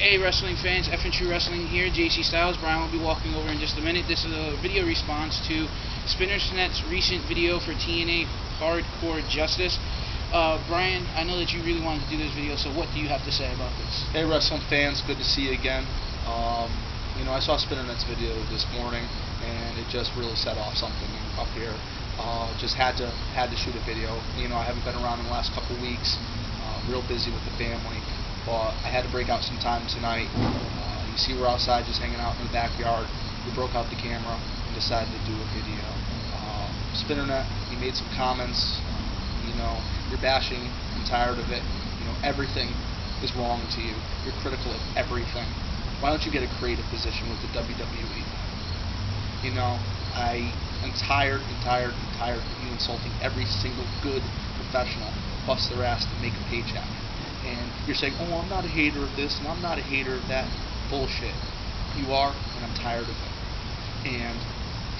Hey wrestling fans, F&True Wrestling here, JC Styles. Brian will be walking over in just a minute. This is a video response to Spinnernet1's recent video for TNA Hardcore Justice. Brian, I know that you really wanted to do this video, so what do you have to say about this? Hey wrestling fans, good to see you again. I saw Spinnernet1's video this morning, and it just really set off something up here. Just had to shoot a video. I haven't been around in the last couple weeks. Real busy with the family. But I had to break out some time tonight. You see we're outside just hanging out in the backyard. We broke out the camera and decided to do a video. Spinnernet, he made some comments. You're bashing. I'm tired of it. Everything is wrong to you. You're critical of everything. Why don't you get a creative position with the WWE? I am tired of you insulting every single good professional, bust their ass to make a paycheck. And you're saying, oh, I'm not a hater of this, and I'm not a hater of that. Bullshit. You are, and I'm tired of it. And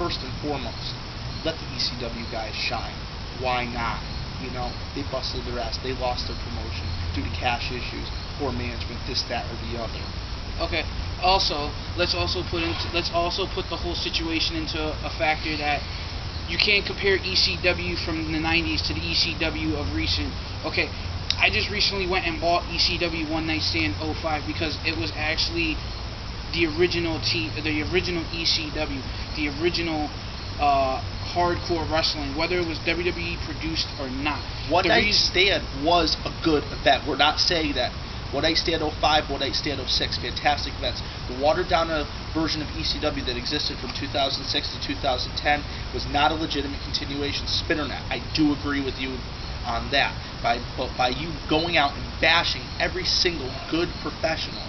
first and foremost, let the ECW guys shine. Why not? They busted their ass. They lost their promotion due to cash issues, poor management, this, that, or the other. Okay. Also, let's also put the whole situation into a factor that you can't compare ECW from the 90s to the ECW of recent. Okay. I just recently went and bought ECW One Night Stand 05 because it was actually the original ECW, the original hardcore wrestling, whether it was WWE produced or not. One Night Stand was a good event. We're not saying that. One Night Stand 05, One Night Stand 06, fantastic events. The watered down version of ECW that existed from 2006 to 2010 was not a legitimate continuation. Spinnernet, I do agree with you on that. But by you going out and bashing every single good professional,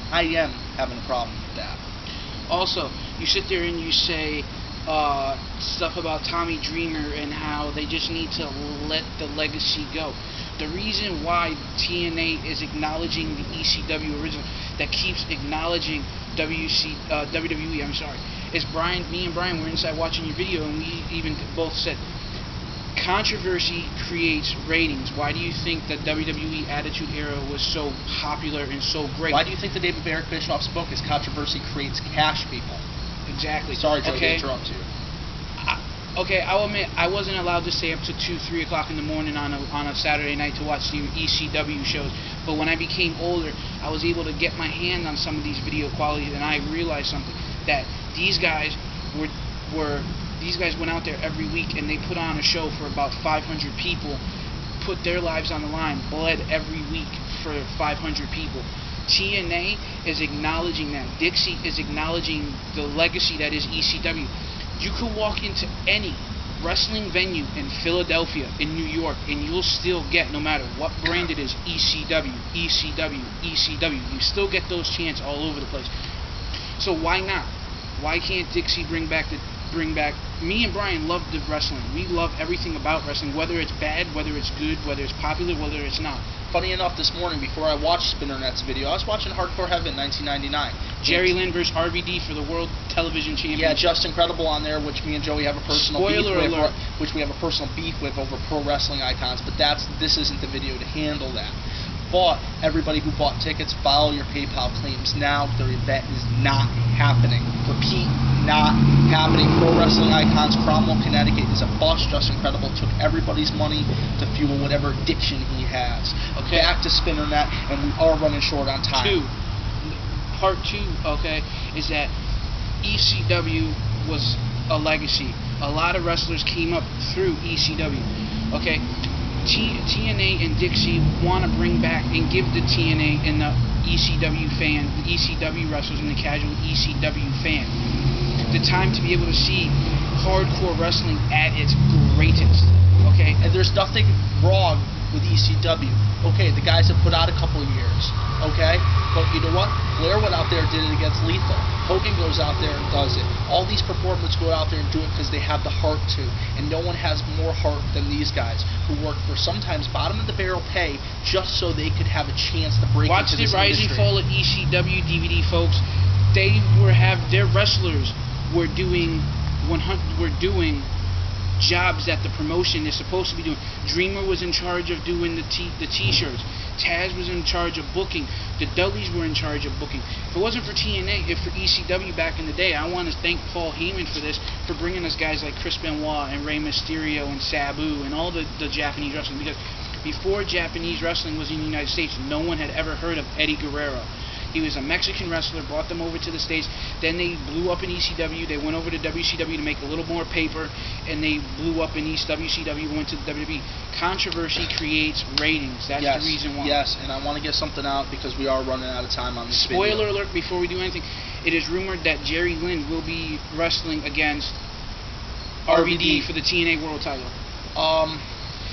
I am having a problem with that. Also, you sit there and you say stuff about Tommy Dreamer and how they just need to let the legacy go. The reason why TNA is acknowledging the ECW original, that keeps acknowledging WWE, is me and Brian were inside watching your video, and we even both said, controversy creates ratings. Why do you think the WWE Attitude Era was so popular and so great? Why do you think the David Barrett Bischoff's book is controversy creates cash, people? Exactly. Sorry, Joe, to interrupt you. I'll admit, I wasn't allowed to stay up to 2, 3 o'clock in the morning on a Saturday night to watch the ECW shows. But when I became older, I was able to get my hand on some of these video qualities, and I realized something, that these guys went out there every week and they put on a show for about 500 people, put their lives on the line, bled every week for 500 people. TNA is acknowledging that. Dixie is acknowledging the legacy that is ECW. You could walk into any wrestling venue in Philadelphia, in New York, and you'll still get, no matter what brand it is, ECW, ECW, ECW. You still get those chants all over the place. So why not? Why can't Dixie bring back? Me and Brian love the wrestling. We love everything about wrestling, whether it's bad, whether it's good, whether it's popular, whether it's not. Funny enough, this morning, before I watched Spinnernet1's video, I was watching Hardcore Heaven 1999. Jerry Lynn versus RVD for the World Television Championship. Yeah, Just Incredible on there, which me and Joey have a personal beef with over pro wrestling icons, but this isn't the video to handle that. But everybody who bought tickets, file your PayPal claims now. The event is not happening. Repeat, not happening. Pro Wrestling Icons, Cromwell, Connecticut is a bust. Just Incredible took everybody's money to fuel whatever addiction he has. Okay. Back to Spinnernet, and we are running short on time. Part 2, is that ECW was a legacy. A lot of wrestlers came up through ECW. TNA and Dixie want to bring back and give the TNA and the ECW fan, the ECW wrestlers and the casual ECW fan, the time to be able to see hardcore wrestling at its greatest. And there's nothing wrong with ECW. The guys have put out a couple of years. But you know what? Flair went out there and did it against Lethal. Hogan goes out there and does it. All these performers go out there and do it because they have the heart to. And no one has more heart than these guys who work for sometimes bottom of the barrel pay just so they could have a chance to break into this industry. Watch the rise and fall of ECW DVD, folks. Their wrestlers were doing jobs that the promotion is supposed to be doing. Dreamer was in charge of doing the t-shirts. Taz was in charge of booking. The Dudleys were in charge of booking. If it wasn't for TNA, if for ECW back in the day, I want to thank Paul Heyman for this, for bringing us guys like Chris Benoit and Rey Mysterio and Sabu and all the Japanese wrestling, because before Japanese wrestling was in the United States, no one had ever heard of Eddie Guerrero. He was a Mexican wrestler, brought them over to the States. Then they blew up in ECW. They went over to WCW to make a little more paper, and they blew up in East WCW, went to the WWE. Controversy creates ratings. That's the reason why. Yes, and I want to get something out because we are running out of time on this video. Spoiler alert before we do anything. It is rumored that Jerry Lynn will be wrestling against RVD for the TNA World title.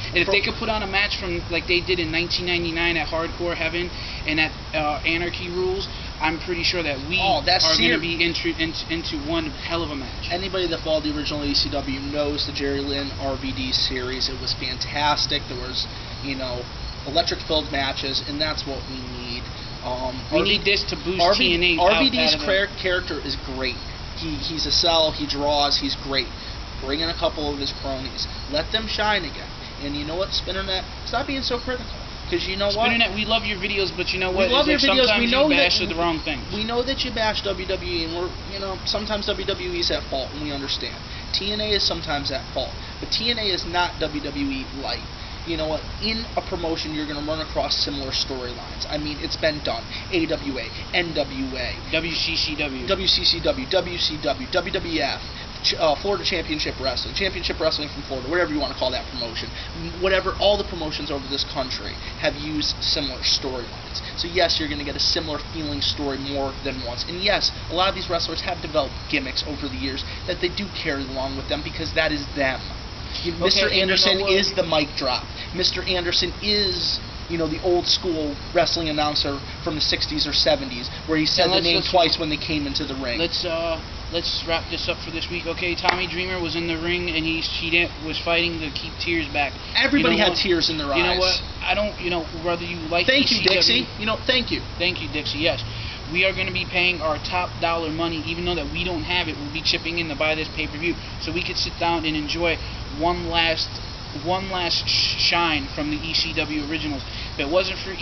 And if they could put on a match from like they did in 1999 at Hardcore Heaven and at Anarchy Rules, I'm pretty sure that we are going to be into one hell of a match. Anybody that followed the original ECW knows the Jerry Lynn RVD series. It was fantastic. There was, electric-filled matches, and that's what we need. We need this to boost TNA. RVD's character is great. He's a sell. He draws. He's great. Bring in a couple of his cronies. Let them shine again. And you know what, Spinnernet? Stop being so critical. Because you know what? Spinnernet, we love your videos, but you know what? We love your videos. Sometimes we know you bash the wrong things. We know that you bash WWE, and sometimes WWE's at fault, and we understand. TNA is sometimes at fault. But TNA is not WWE light. You know what? In a promotion, you're going to run across similar storylines. I mean, it's been done. AWA, NWA, WCCW, WCW, WWF, Florida Championship Wrestling from Florida, whatever you want to call that promotion. Whatever, all the promotions over this country have used similar storylines. So yes, you're going to get a similar feeling story more than once. And yes, a lot of these wrestlers have developed gimmicks over the years that they do carry along with them because that is them. Mr. Anderson is the mic drop. Mr. Anderson is, the old school wrestling announcer from the 60s or 70s, where he said the name twice when they came into the ring. Let's wrap this up for this week. Okay, Tommy Dreamer was in the ring and he was fighting to keep tears back. Everybody had tears in their eyes. You know what? I don't. Whether you like. Thank you, Dixie. Thank you. Thank you, Dixie. Yes. We are going to be paying our top dollar money, even though that we don't have it. We'll be chipping in to buy this pay-per-view, so we could sit down and enjoy one last shine from the ECW originals. If it wasn't for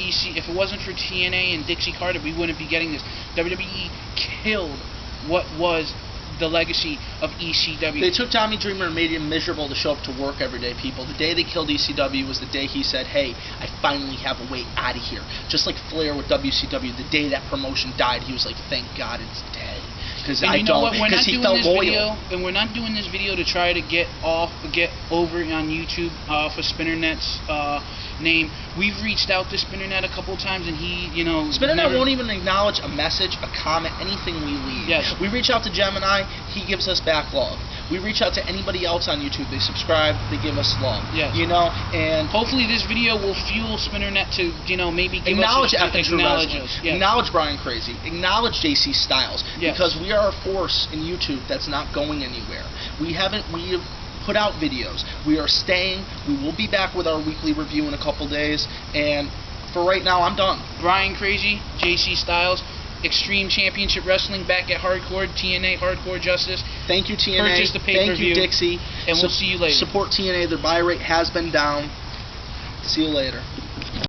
TNA and Dixie Carter, we wouldn't be getting this. WWE killed what was the legacy of ECW. They took Tommy Dreamer and made him miserable to show up to work every day, people. The day they killed ECW was the day he said, hey, I finally have a way out of here. Just like Flair with WCW, the day that promotion died, he was like, thank God it's dead. Because he felt loyal. And we're not doing this video to try to get over on YouTube off of Spinnernet's name. We've reached out to Spinnernet a couple times, and he, Spinnernet won't even acknowledge a message, a comment, anything we leave. Yes. We reach out to Gemini, he gives us back love. We reach out to anybody else on YouTube, they subscribe, they give us love. Yes. And hopefully this video will fuel Spinnernet to, maybe give acknowledge us acknowledge us. Yes. Acknowledge Brian Crazy. Acknowledge JC Styles. Yes. Because we are a force in YouTube that's not going anywhere. We have put out videos. We are staying. We will be back with our weekly review in a couple days. And for right now, I'm done. Brian Crazy, JC Styles, Extreme Championship Wrestling back at Hardcore, TNA Hardcore Justice. Thank you, TNA. Purchase the pay-per-view. Thank you, Dixie. And we'll see you later. Support TNA. Their buy rate has been down. See you later.